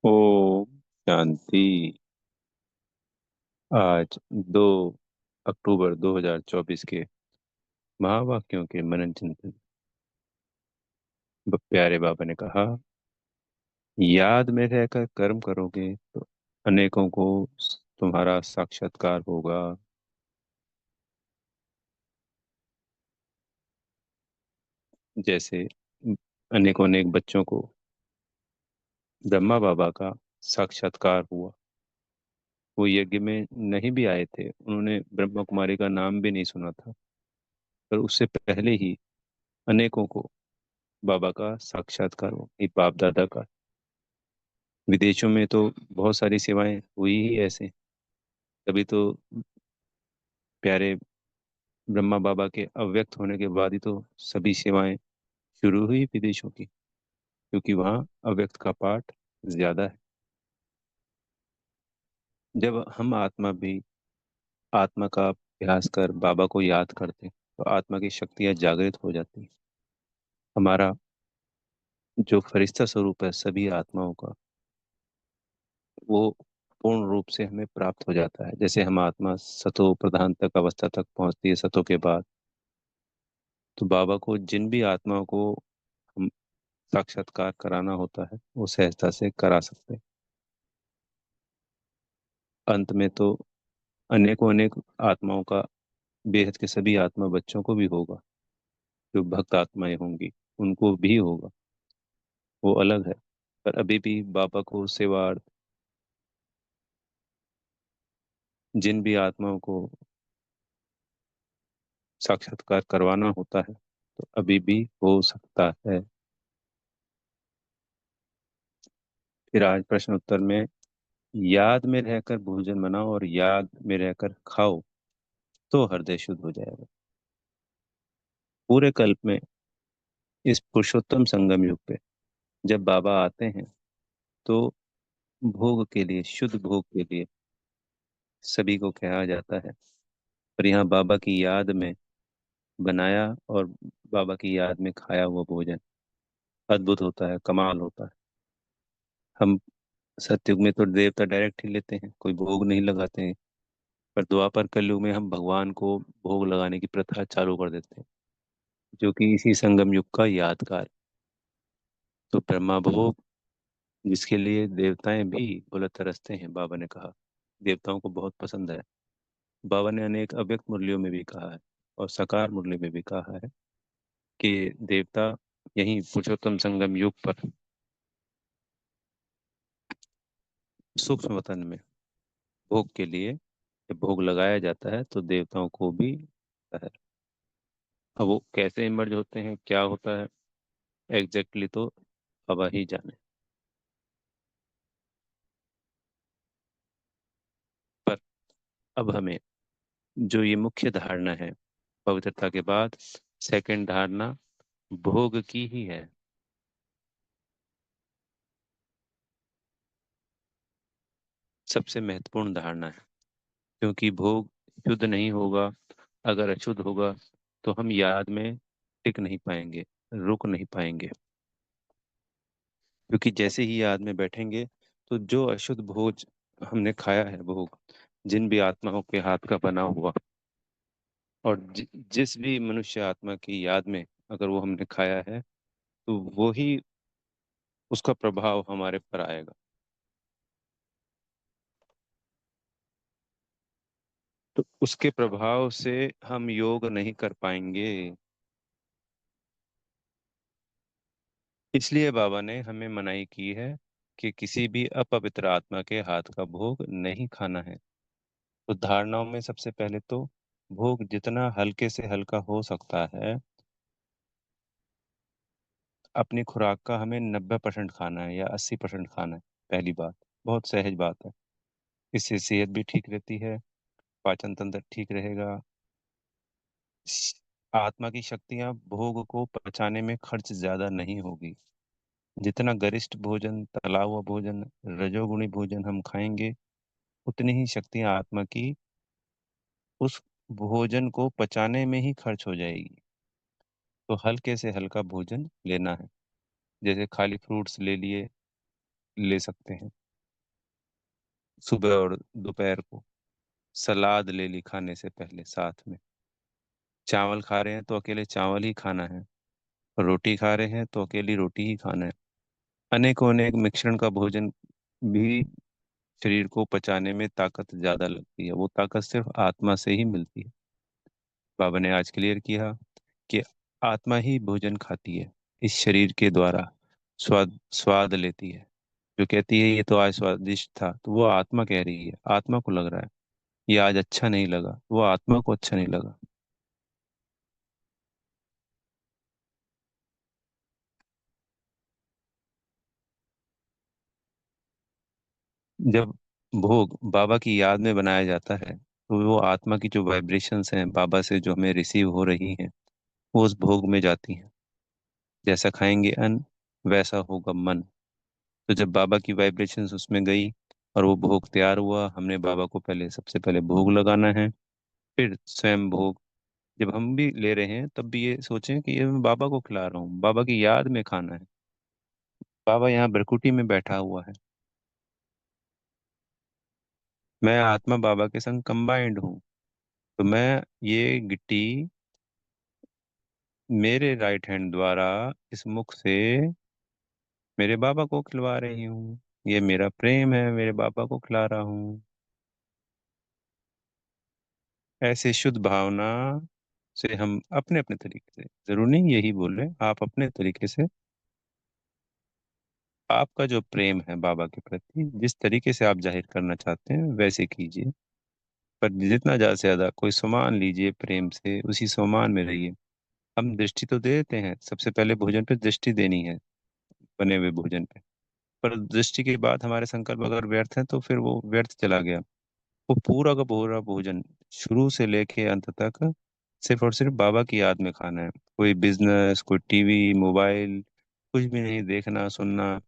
ओम शांति। आज 2 अक्टूबर 2024 के महावाक्यों के मनन चिंतन। प्यारे बाबा ने कहा, याद में रहकर कर्म करोगे तो अनेकों को तुम्हारा साक्षात्कार होगा। जैसे अनेकों अनेक बच्चों को ब्रह्मा बाबा का साक्षात्कार हुआ। वो यज्ञ में नहीं भी आए थे, उन्होंने ब्रह्मा कुमारी का नाम भी नहीं सुना था, पर उससे पहले ही अनेकों को बाबा का साक्षात्कार हुआ, ये बाप दादा का। विदेशों में तो बहुत सारी सेवाएं हुई ही ऐसे। तभी तो प्यारे ब्रह्मा बाबा के अव्यक्त होने के बाद ही तो सभी सेवाएं शुरू हुई विदेशों की, क्योंकि वहाँ अव्यक्त का पाठ ज्यादा है। जब हम आत्मा भी आत्मा का अभ्यास कर बाबा को याद करते हैं, तो आत्मा की शक्तियां जागृत हो जाती हैं। हमारा जो फरिश्ता स्वरूप है सभी आत्माओं का, वो पूर्ण रूप से हमें प्राप्त हो जाता है। जैसे हम आत्मा सतो प्रधान तक अवस्था तक पहुंचती है सतो के बाद, तो बाबा को जिन भी आत्माओं को हम साक्षात्कार कराना होता है वो सहजता से करा सकते हैं। अंत में तो अनेकों अनेक आत्माओं का, बेहद के सभी आत्मा बच्चों को भी होगा। जो भक्त आत्माएं होंगी उनको भी होगा, वो अलग है। पर अभी भी बाबा को सेवार्थ जिन भी आत्माओं को साक्षात्कार करवाना होता है तो अभी भी हो सकता है। फिर आज प्रश्न उत्तर में, याद में रहकर भोजन बनाओ और याद में रहकर खाओ तो हृदय शुद्ध हो जाएगा। पूरे कल्प में इस पुरुषोत्तम संगम युग पे जब बाबा आते हैं तो भोग के लिए, शुद्ध भोग के लिए सभी को कहा जाता है। पर यहाँ बाबा की याद में बनाया और बाबा की याद में खाया हुआ भोजन अद्भुत होता है, कमाल होता है। हम सतयुग में तो देवता डायरेक्ट ही लेते हैं, कोई भोग नहीं लगाते हैं। पर द्वापर कलयुग में हम भगवान को भोग लगाने की प्रथा चालू कर देते हैं, जो कि इसी संगम युग का यादगार। तो ब्रह्मा भोग, जिसके लिए देवताएं भी बोले तरसते हैं, बाबा ने कहा देवताओं को बहुत पसंद है। बाबा ने अनेक अव्यक्त मुरलियों में भी कहा है और साकार मुरली में भी कहा है कि देवता यहीं पुरुषोत्तम संगम युग पर सूक्ष्म वतन में भोग के लिए, जब भोग लगाया जाता है तो देवताओं को भी लगता है। अब वो कैसे इमर्ज होते हैं, क्या होता है एग्जैक्टली, तो बाबा ही जाने। पर अब हमें जो ये मुख्य धारणा है पवित्रता के बाद, सेकंड धारणा भोग की ही है। सबसे महत्वपूर्ण धारणा है, क्योंकि भोग शुद्ध नहीं होगा, अगर अशुद्ध होगा तो हम याद में टिक नहीं पाएंगे, रुक नहीं पाएंगे। क्योंकि जैसे ही याद में बैठेंगे तो जो अशुद्ध भोज हमने खाया है, भोग जिन भी आत्माओं के हाथ का बना हुआ, और जिस भी मनुष्य आत्मा की याद में अगर वो हमने खाया है, तो वो ही उसका प्रभाव हमारे पर आएगा। तो उसके प्रभाव से हम योग नहीं कर पाएंगे। इसलिए बाबा ने हमें मनाही की है कि किसी भी अपवित्र आत्मा के हाथ का भोग नहीं खाना है। तो धारणाओं में सबसे पहले तो भोग जितना हल्के से हल्का हो सकता है, अपनी खुराक का हमें 90% खाना है या 80% खाना है। पहली बात, बहुत सहज बात है। इससे सेहत भी ठीक रहती है, पाचन तंत्र ठीक रहेगा। आत्मा की शक्तियां भोग को पचाने में खर्च ज्यादा नहीं होगी। जितना गरिष्ठ भोजन, तला हुआ भोजन, रजोगुणी भोजन हम खाएंगे, उतनी ही शक्तियां आत्मा की उस भोजन को पचाने में ही खर्च हो जाएगी। तो हल्के से हल्का भोजन लेना है। जैसे खाली फ्रूट्स ले लिए, ले सकते हैं सुबह और दोपहर को। सलाद ले ली खाने से पहले साथ में। चावल खा रहे हैं तो अकेले चावल ही खाना है, रोटी खा रहे हैं तो अकेली रोटी ही खाना है। अनेकों अनेक मिश्रण का भोजन भी शरीर को पचाने में ताकत ज्यादा लगती है, वो ताकत सिर्फ आत्मा से ही मिलती है। बाबा ने आज क्लियर किया कि आत्मा ही भोजन खाती है, इस शरीर के द्वारा स्वाद स्वाद लेती है। जो कहती है ये तो आज स्वादिष्ट था, तो वो आत्मा कह रही है, आत्मा को लग रहा है ये आज अच्छा नहीं लगा, वो आत्मा को अच्छा नहीं लगा। जब भोग बाबा की याद में बनाया जाता है तो वो आत्मा की जो वाइब्रेशंस हैं बाबा से जो हमें रिसीव हो रही हैं, वो उस भोग में जाती हैं। जैसा खाएंगे अन्न, वैसा होगा मन। तो जब बाबा की वाइब्रेशंस उसमें गई और वो भोग तैयार हुआ, हमने बाबा को पहले सबसे पहले भोग लगाना है, फिर स्वयं भोग। जब हम भी ले रहे हैं तब भी ये सोचें कि ये मैं बाबा को खिला रहा हूँ, बाबा की याद में खाना है। बाबा यहाँ ब्रकुटी में बैठा हुआ है, मैं आत्मा बाबा के संग कंबाइंड हूँ। तो मैं ये गिट्टी मेरे राइट हैंड द्वारा इस मुख से मेरे बाबा को खिलवा रही हूँ। ये मेरा प्रेम है, मेरे बाबा को खिला रहा हूँ। ऐसे शुद्ध भावना से हम अपने अपने तरीके से, जरूर नहीं यही बोल रहे, आप अपने तरीके से आपका जो प्रेम है बाबा के प्रति, जिस तरीके से आप जाहिर करना चाहते हैं वैसे कीजिए। पर जितना ज्यादा से ज्यादा कोई सामान लीजिए प्रेम से, उसी सामान में रहिए। हम दृष्टि तो दे देते हैं, सबसे पहले भोजन पे दृष्टि देनी है, बने हुए भोजन पे। पर दृष्टि के बाद हमारे संकल्प अगर व्यर्थ है तो फिर वो व्यर्थ चला गया। वो पूरा का पूरा भोजन शुरू से लेके अंत तक सिर्फ और सिर्फ बाबा की याद में खाना है। कोई बिजनेस, कोई टीवी, मोबाइल, कुछ भी नहीं देखना सुनना,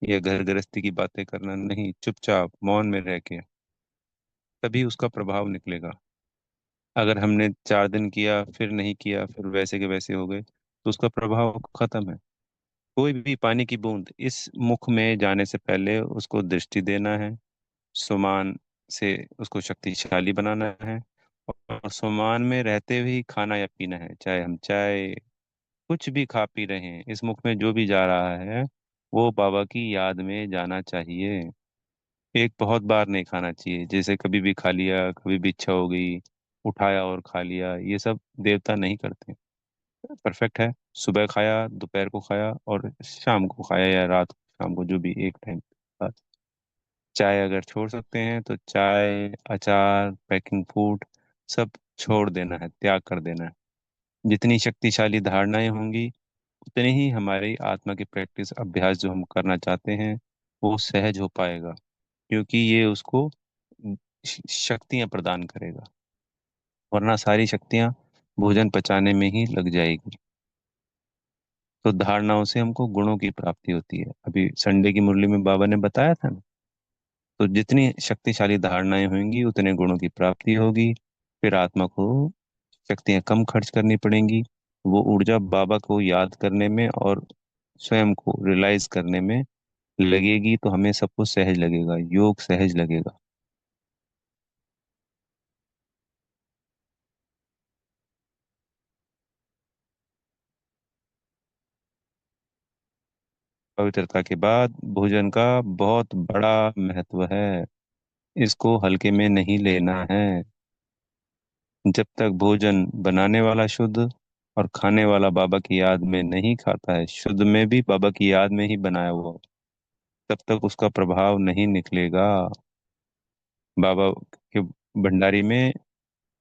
या घर गृहस्थी की बातें करना नहीं, चुपचाप मौन में रह के तभी उसका प्रभाव निकलेगा। अगर हमने 4 दिन किया फिर नहीं किया, फिर वैसे के वैसे हो गए, तो उसका प्रभाव खत्म है। कोई भी पानी की बूंद इस मुख में जाने से पहले उसको दृष्टि देना है, सुमान से उसको शक्तिशाली बनाना है, और सुमान में रहते हुए ही खाना या पीना है। चाहे हम चाय कुछ भी खा पी रहे हैं, इस मुख में जो भी जा रहा है वो बाबा की याद में जाना चाहिए। एक बहुत बार नहीं खाना चाहिए, जैसे कभी भी खा लिया, कभी भी इच्छा हो गई उठाया और खा लिया, ये सब देवता नहीं करते। परफेक्ट है, सुबह खाया, दोपहर को खाया और शाम को खाया, या रात को शाम को जो भी एक टाइम। चाय अगर छोड़ सकते हैं तो चाय, अचार, पैकिंग फूड सब छोड़ देना है, त्याग कर देना है। जितनी शक्तिशाली धारणाएं होंगी उतनी ही हमारी आत्मा की प्रैक्टिस, अभ्यास जो हम करना चाहते हैं वो सहज हो पाएगा, क्योंकि ये उसको शक्तियां प्रदान करेगा। वरना सारी शक्तियां भोजन पचाने में ही लग जाएगी। तो धारणाओं से हमको गुणों की प्राप्ति होती है, अभी संडे की मुरली में बाबा ने बताया था ना। तो जितनी शक्तिशाली धारणाएं होंगी उतने गुणों की प्राप्ति होगी। फिर आत्मा को शक्तियां कम खर्च करनी पड़ेंगी, वो ऊर्जा बाबा को याद करने में और स्वयं को रियलाइज करने में लगेगी, तो हमें सबको सहज लगेगा, योग सहज लगेगा। पवित्रता के बाद भोजन का बहुत बड़ा महत्व है, इसको हल्के में नहीं लेना है। जब तक भोजन बनाने वाला शुद्ध और खाने वाला बाबा की याद में नहीं खाता है, शुद्ध में भी बाबा की याद में ही बनाया हुआ हो, तब तक उसका प्रभाव नहीं निकलेगा। बाबा के भंडारी में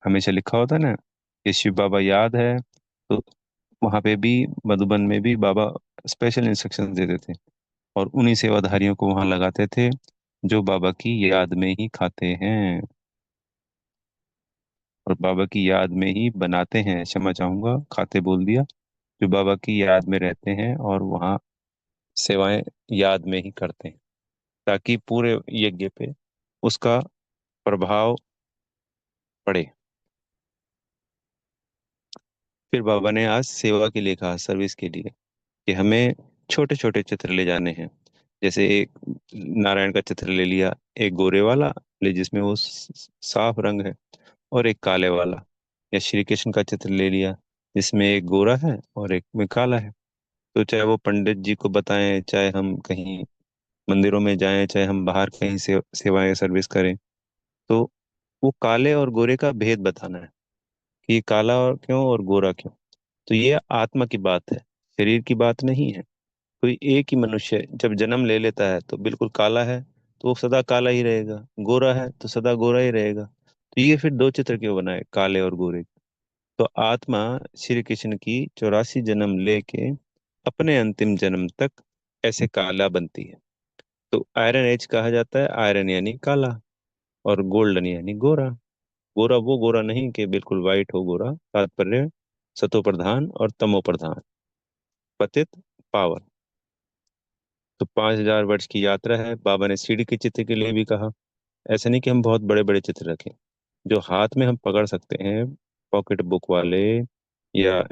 हमेशा लिखा होता है ना कि शिव बाबा याद है, तो वहां पे भी, मधुबन में भी बाबा स्पेशल इंस्ट्रक्शंस देते थे और उन्हीं सेवाधारियों को वहां लगाते थे जो बाबा की याद में ही खाते हैं और बाबा की याद में ही बनाते हैं। क्षमा चाहूंगा, खाते बोल दिया। जो बाबा की याद में रहते हैं और वहाँ सेवाएं याद में ही करते हैं, ताकि पूरे यज्ञ पे उसका प्रभाव पड़े। फिर बाबा ने आज सेवा के लिए कहा, सर्विस के लिए, कि हमें छोटे छोटे चित्र ले जाने हैं। जैसे एक नारायण का चित्र ले लिया, एक गोरे वाला ले जिसमें वो साफ रंग है, और एक काले वाला। या श्री कृष्ण का चित्र ले लिया जिसमें एक गोरा है और एक में काला है। तो चाहे वो पंडित जी को बताएं, चाहे हम कहीं मंदिरों में जाएं, चाहे हम बाहर कहीं सेवाएं सर्विस करें, तो वो काले और गोरे का भेद बताना है कि ये काला और क्यों और गोरा क्यों। तो ये आत्मा की बात है, शरीर की बात नहीं है। कोई एक ही मनुष्य जब जन्म ले लेता है तो बिल्कुल काला है, तो वो सदा काला ही रहेगा, गोरा है तो सदा गोरा ही रहेगा। तो ये फिर दो चित्र क्यों बनाए, काले और गोरे? तो आत्मा श्री कृष्ण की 84 जन्म लेके अपने अंतिम जन्म तक ऐसे काला बनती है। तो आयरन एज कहा जाता है, आयरन यानी काला, और गोल्डन यानी गोरा। गोरा वो गोरा नहीं कि बिल्कुल वाइट हो गोरा, तात्पर्य सतो प्रधान और तमो प्रधान, पतित पावन। तो 5,000 वर्ष की यात्रा है। बाबा ने सीढ़ी के चित्र के लिए भी कहा। ऐसा नहीं कि हम बहुत बड़े बड़े चित्र रखें, जो हाथ में हम पकड़ सकते हैं, पॉकेट बुक वाले, या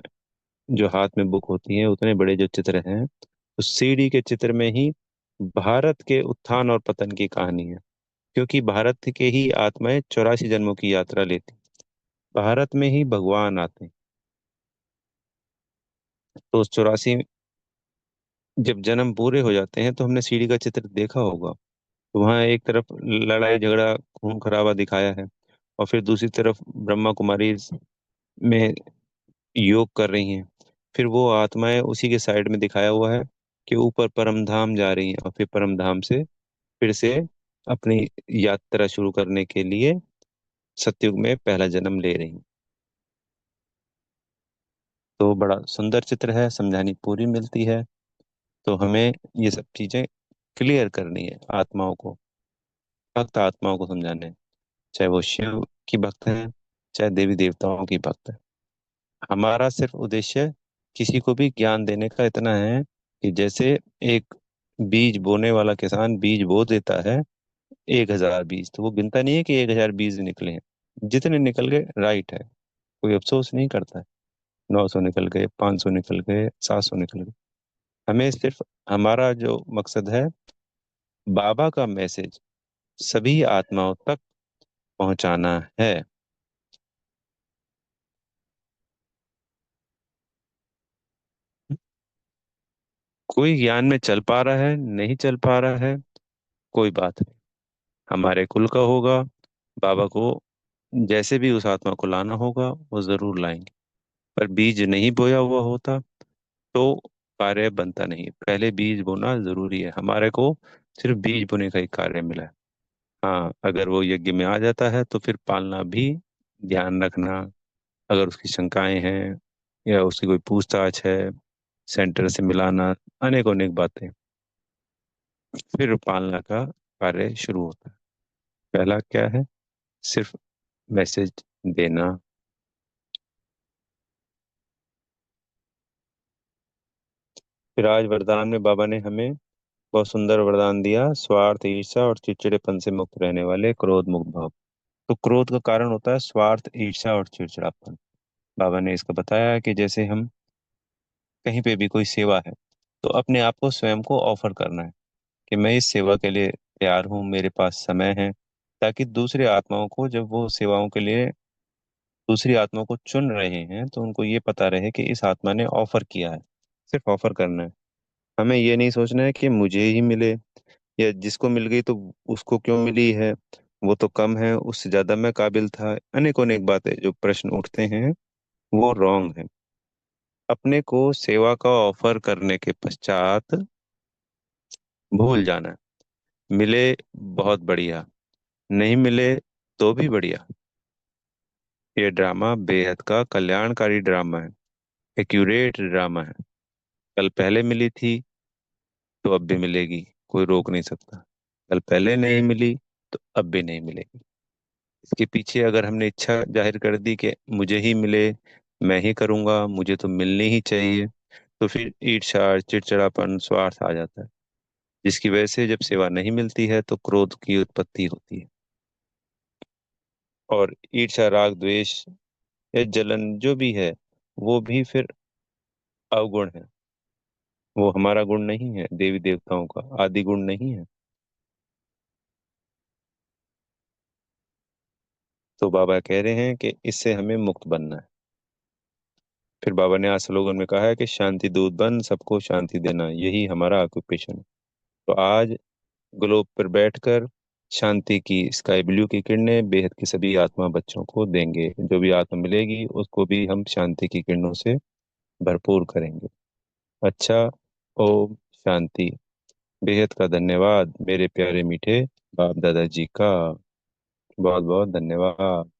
जो हाथ में बुक होती है उतने बड़े जो चित्र हैं। तो सीढ़ी के चित्र में ही भारत के उत्थान और पतन की कहानी है। क्योंकि भारत के ही आत्माएं 84 जन्मों की यात्रा लेती, भारत में ही भगवान आते हैं। तो उस 84 जब जन्म पूरे हो जाते हैं तो हमने सीढ़ी का चित्र देखा होगा। तो वहाँ एक तरफ लड़ाई झगड़ा खून खराबा दिखाया है, और फिर दूसरी तरफ ब्रह्मा कुमारी में योग कर रही हैं। फिर वो आत्माएं उसी के साइड में दिखाया हुआ है कि ऊपर परम धाम जा रही हैं, और फिर परम धाम से फिर से अपनी यात्रा शुरू करने के लिए सतयुग में पहला जन्म ले रही हैं। तो बड़ा सुंदर चित्र है, समझानी पूरी मिलती है। तो हमें ये सब चीजें क्लियर करनी है आत्माओं को, भक्त आत्माओं को समझाने हैं। चाहे वो शिव की भक्त हैं, चाहे देवी देवताओं की भक्त है। हमारा सिर्फ उद्देश्य किसी को भी ज्ञान देने का इतना है कि जैसे एक बीज बोने वाला किसान बीज बो देता है, 1,000 बीज, तो वो गिनता नहीं है कि 1,000 बीज निकले हैं। जितने निकल गए राइट है, कोई अफसोस नहीं करता है। 900 निकल गए, 500 निकल गए, 700 निकल गए। हमें सिर्फ हमारा जो मकसद है, बाबा का मैसेज सभी आत्माओं तक पहुंचाना है। कोई ज्ञान में चल पा रहा है, नहीं चल पा रहा है, कोई बात नहीं। हमारे कुल का होगा, बाबा को जैसे भी उस आत्मा को लाना होगा वो जरूर लाएंगे। पर बीज नहीं बोया हुआ होता तो कार्य बनता नहीं। पहले बीज बोना जरूरी है। हमारे को सिर्फ बीज बोने का ही कार्य मिला है। हाँ, अगर वो यज्ञ में आ जाता है तो फिर पालना भी, ध्यान रखना, अगर उसकी शंकाएं हैं या उसकी कोई पूछताछ है, सेंटर से मिलाना, अनेक अनेक बातें, फिर पालना का कार्य शुरू होता है। पहला क्या है? सिर्फ मैसेज देना। फिर आज वरदान में बाबा ने हमें बहुत सुंदर वरदान दिया, स्वार्थ, ईर्ष्या और चिड़चिड़ेपन से मुक्त रहने वाले क्रोध मुक्त भाव। तो क्रोध का कारण होता है स्वार्थ, ईर्ष्या और चिड़चिड़ापन। बाबा ने इसको बताया है कि जैसे हम कहीं पे भी कोई सेवा है, तो अपने आप को स्वयं को ऑफर करना है कि मैं इस सेवा के लिए तैयार हूँ, मेरे पास समय है। ताकि दूसरे आत्माओं को, जब वो सेवाओं के लिए दूसरी आत्माओं को चुन रहे हैं, तो उनको ये पता रहे कि इस आत्मा ने ऑफर किया है। सिर्फ ऑफर करना है। हमें ये नहीं सोचना है कि मुझे ही मिले, या जिसको मिल गई तो उसको क्यों मिली है, वो तो कम है, उससे ज्यादा मैं काबिल था। अनेक अनेक बातें जो प्रश्न उठते हैं वो रॉन्ग है। अपने को सेवा का ऑफर करने के पश्चात भूल जाना है। मिले बहुत बढ़िया, नहीं मिले तो भी बढ़िया। ये ड्रामा बेहद का कल्याणकारी ड्रामा है, एक्यूरेट ड्रामा है। कल पहले मिली थी तो अब भी मिलेगी, कोई रोक नहीं सकता। कल पहले नहीं मिली तो अब भी नहीं मिलेगी। इसके पीछे अगर हमने इच्छा जाहिर कर दी कि मुझे ही मिले, मैं ही करूंगा, मुझे तो मिलनी ही चाहिए, तो फिर ईर्ष्या, चिड़चिड़ापन, स्वार्थ आ जाता है। जिसकी वजह से जब सेवा नहीं मिलती है तो क्रोध की उत्पत्ति होती है। और ईर्ष्या, राग, द्वेष या जलन जो भी है, वो भी फिर अवगुण है। वो हमारा गुण नहीं है, देवी देवताओं का आदि गुण नहीं है। तो बाबा कह रहे हैं कि इससे हमें मुक्त बनना है। फिर बाबा ने आज स्लोगन में कहा है कि शांति दूत बन, सबको शांति देना, यही हमारा ऑक्यूपेशन है। तो आज ग्लोब पर बैठकर शांति की स्काई ब्लू की किरणें बेहद की सभी आत्मा बच्चों को देंगे। जो भी आत्मा मिलेगी उसको भी हम शांति की किरणों से भरपूर करेंगे। अच्छा। ओम शांति। बेहद का धन्यवाद मेरे प्यारे मीठे बाप दादाजी का। बहुत बहुत धन्यवाद।